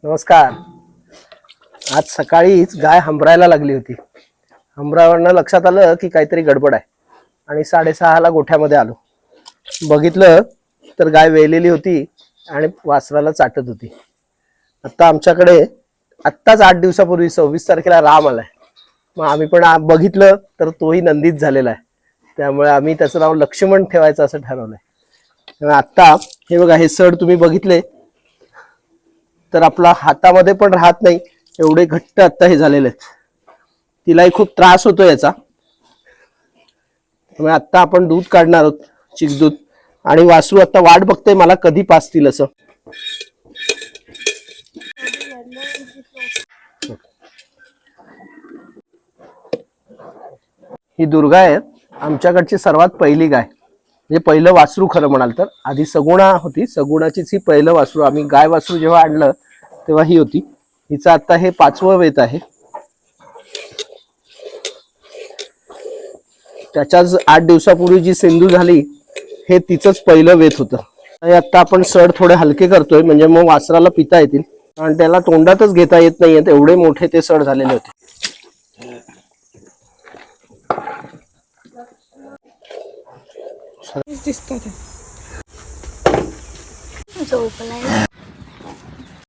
नमस्कार. आज सकाळीच गाय हंबरायला लागली होती. हंबरावरनं लक्षात आलं की काहीतरी गडबड आहे आणि 6:30ला गोठ्यामध्ये आलो. बघितलं तर गाय वेलेली होती आणि वासराला चाटत होती. आता आमच्याकडे आत्ताच 8 दिवसापूर्वी 26 तारखेला राम आलाय. मग आम्ही पण बघितलं तर तोही नंदीच झालेला आहे. त्यामुळे आम्ही त्याचं नाव लक्ष्मण ठेवायचं असं ठरवलंय. आता हे बघा, हे सड तुम्ही बघितले तर आपला हातामध्ये पण राहत नाही एवढे घट्ट आता हे झालेले आहेत. तिलाही खूप त्रास होतो याचा. त्यामुळे आता आपण दूध काढणार आहोत, चिक दूध. आणि वासरू आता वाट बघते मला कधी पाजतील असं. ही दुर्गा आहे आमच्याकडची सर्वात पहिली गाय, म्हणजे पहिलं वासरू खरं म्हणाल तर. आधी सगुणा होती, सगुणाचीच ही पहिलं वासरू. आम्ही गाय वासरू जेव्हा आणलं तेव्हा ही होती. हिचं आता हे 5वं वेत आहे. त्याच्याच 8 दिवसापूर्वी जी सिंधू झाली हे तिचंच पहिलं वेत होतं. आता आपण सड थोडे हलके करतोय म्हणजे मग वासराला पिता येतील, कारण त्याला तोंडातच घेता येत नाहीये, एवढे मोठे ते सड झालेले होते. झोपलाय.